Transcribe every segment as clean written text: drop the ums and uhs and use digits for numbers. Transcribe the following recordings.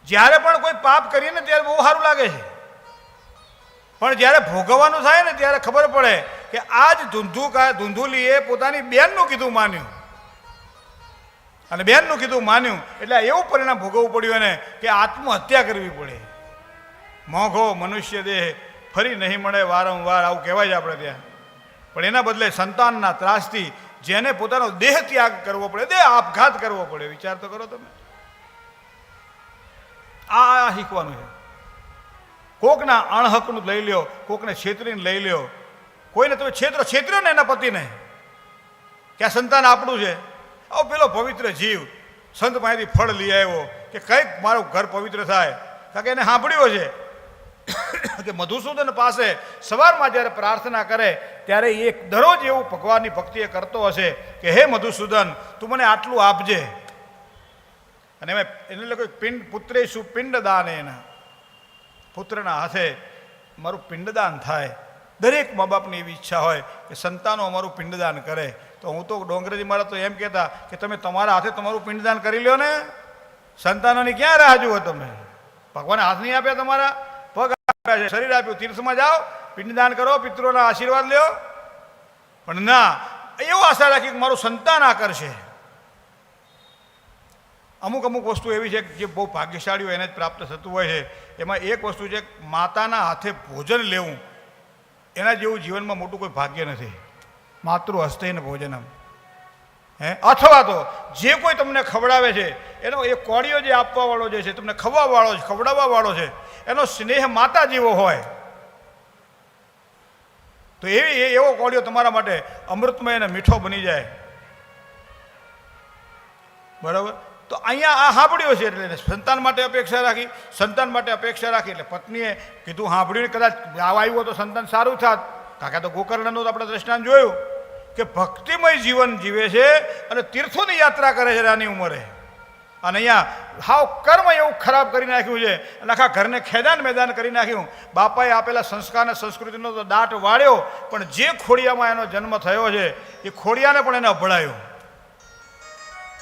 જ્યારે પણ કોઈ પાપ કરીએ ને ત્યારે બહુ સારું લાગે છે, પણ જ્યારે ભોગવવાનું થાય ને ત્યારે ખબર પડે કે આ જ ધૂંધુલીએ પોતાની બેનનું કીધું માન્યું, અને બેનનું કીધું માન્યું એટલે એવું પરિણામ ભોગવવું પડ્યું એને કે આત્મહત્યા કરવી પડે. મોંઘો મનુષ્ય દેહ ફરી નહીં મળે વારંવાર, આવું કહેવાય છે આપણે ત્યાં. પણ એના બદલે સંતાનના ત્રાસથી જેને પોતાનો દેહ ત્યાગ કરવો પડે, દેહ આપઘાત કરવો પડે, વિચાર તો કરો તમે. આ શીખવાનું છે. કોકના અણહકનું લઈ લ્યો, કોકને છેતરીને લઈ લ્યો, કોઈને તમે છેતરો ને એના પતિને કે આ સંતાન આપણું છે. આવો પેલો પવિત્ર જીવ સંત પાસેથી ફળ લઈ આવ્યો કે કંઈક મારું ઘર પવિત્ર થાય, કારણ કે એને સાંભળ્યો છે કે મધુસૂદન પાસે સવારમાં જ્યારે પ્રાર્થના કરે ત્યારે એક દરરોજ એવું ભગવાનની ભક્તિ એ કરતો હશે કે હે મધુસૂદન તું મને આટલું આપજે. અને એમાં એને લોકો પુત્રેશુ પિંડદાન, એના પુત્રના હાથે મારું પિંડદાન થાય. દરેક મા બાપની એવી ઈચ્છા હોય કે સંતાનો અમારું પિંડદાન કરે. તો હું તો ડોંગરેજી મારા તો એમ કહેતા કે તમે તમારા હાથે તમારું પિંડદાન કરી લ્યો ને, સંતાનોની ક્યાં રાહ જુઓ તમે? ભગવાને હાથ નહીં આપ્યા, તમારા પગ આપ્યા છે, શરીર આપ્યું, તીર્થમાં જાઓ, પિંડદાન કરો, પિતૃઓના આશીર્વાદ લ્યો. પણ ના, એવું આશા રાખી કે મારું સંતાન આ કરશે. અમુક વસ્તુ એવી છે જે બહુ ભાગ્યશાળી હોય એને જ પ્રાપ્ત થતું હોય છે. એમાં એક વસ્તુ છે માતાના હાથે ભોજન લેવું, એના જેવું જીવનમાં મોટું કોઈ ભાગ્ય નથી. માતૃ હસ્તેન ભોજનમ, અથવા તો જે કોઈ તમને ખવડાવે છે એનો એ કોળીઓ જે આપવાવાળો જે છે, તમને ખવડાવવાવાળો છે, ખવડાવવાવાળો છે, એનો સ્નેહ માતા જેવો હોય તો એવો કોળીઓ તમારા માટે અમૃતમય અને મીઠો બની જાય. બરાબર? તો અહીંયા આ સાંભળ્યો છે એટલે સંતાન માટે અપેક્ષા રાખી, સંતાન માટે અપેક્ષા રાખી એટલે પત્નીએ કીધું સાંભળ્યું, કદાચ આવ્યું તો સંતાન સારું થાત. કાકા તો ગોકર્ણનું તો આપણે દ્રષ્ટાંત જોયું કે ભક્તિમય જીવન જીવે છે અને તીર્થોની યાત્રા કરે છે નાની ઉંમરે, અને અહીંયા હાવ કર્મ એવું ખરાબ કરી નાખ્યું છે અને આખા ઘરને ખેદાન મેદાન કરી નાખ્યું. બાપાએ આપેલા સંસ્કાર અને સંસ્કૃતિનો તો દાટ વાળ્યો, પણ જે ખોડિયામાં એનો જન્મ થયો છે એ ખોડિયાને પણ એને અભળાયો.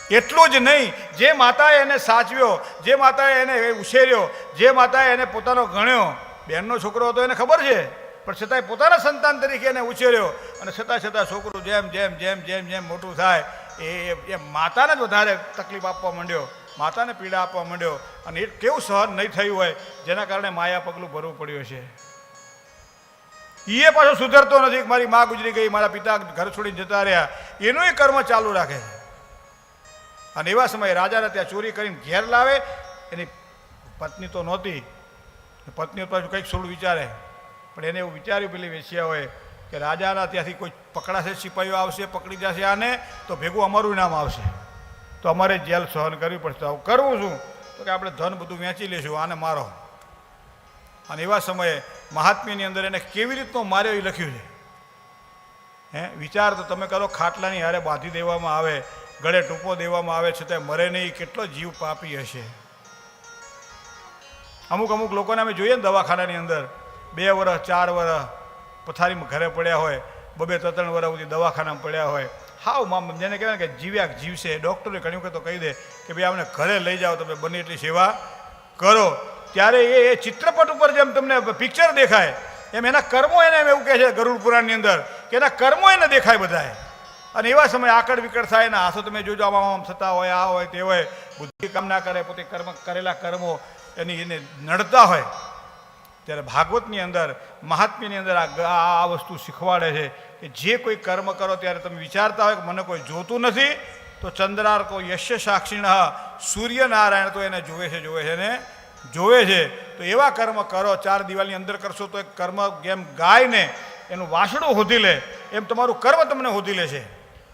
એટલું જ નહીં, જે માતાએ એને સાચવ્યો, જે માતાએ એને ઉછેર્યો, જે માતાએ એને પોતાનો ગણ્યો, બહેનનો છોકરો હતો એને ખબર છે, પણ છતાંય પોતાના સંતાન તરીકે એને ઉછેર્યો, અને છતાં છોકરું જેમ જેમ જેમ જેમ જેમ મોટું થાય એ માતાને જ વધારે તકલીફ આપવા માંડ્યો, માતાને પીડા આપવા માંડ્યો, અને એ કેવું સહન નહીં થયું હોય જેના કારણે માયા પગલું ભરવું પડ્યું છે. એ પાછો સુધરતો નથી, મારી મા ગુજરી ગઈ, મારા પિતા ઘર છોડીને જતા રહ્યા, એનું એ કર્મ ચાલુ રાખે છે. અને એવા સમયે રાજાને ત્યાં ચોરી કરીને ઘેર લાવે. એની પત્ની તો નહોતી, પત્ની પાછું કંઈક થોડું વિચારે, પણ એને એવું વિચાર્યું પેલી વેશ્યા હોય કે રાજાના ત્યાંથી કોઈ પકડાશે, સિપાહીઓ આવશે, પકડી જશે આને, તો ભેગું અમારું નામ આવશે, તો અમારે જેલ સહન કરવી પડશે. આવું કરવું શું? તો કે આપણે ધન બધું વેચી લઈશું, આને મારો. અને એવા સમયે મહાત્મ્યની અંદર એને કેવી રીતનો માર્યો એ લખ્યું છે. વિચાર તો તમે કરો, ખાટલાની હારે બાંધી દેવામાં આવે, ગળે ટૂંપો દેવામાં આવે, છતાં મરે નહીં, કેટલો જીવ પાપી હશે. અમુક લોકોને અમે જોઈએ ને દવાખાનાની અંદર 2 વર્ષ 4 વર્ષ પથારીમાં ઘરે પડ્યા હોય, 2-3 વર્ષ સુધી દવાખાનામાં પડ્યા હોય, હાવ જેને કહેવાય કે જીવ્યા જીવશે. ડૉક્ટરે ઘણી વખત તો કહી દે કે ભાઈ આમને ઘરે લઈ જાઓ, તમે બને એટલી સેવા કરો. ત્યારે એ ચિત્રપટ ઉપર જેમ તમને પિક્ચર દેખાય એમ એના કર્મો એને એવું કહે છે ગરુડ પુરાણની અંદર કે એના કર્મો એને દેખાય બધાએ. અને એવા સમયે આકડ વિકડ થાય, એના હાથો તમે જોજો આમ થતા હોય, આ હોય તે હોય, બુદ્ધિ કામ ના કરે, પોતે કરેલા કર્મો એને નડતા હોય. ત્યારે ભાગવતની અંદર, મહાત્મ્યની અંદર આ વસ્તુ શીખવાડે છે કે જે કોઈ કર્મ કરો ત્યારે તમે વિચારતા હોય કે મને કોઈ જોતું નથી, તો ચંદ્રાર્કો યશ્ય સાક્ષિણ, સૂર્યનારાયણ તો એને જોવે છે એને જોવે છે. તો એવા કર્મ કરો, 4 દિવાલની અંદર કરશો તો એક કર્મ જેમ ગાયને એનું વાસણું હોધી લે એમ તમારું કર્મ તમને હોધી લે છે.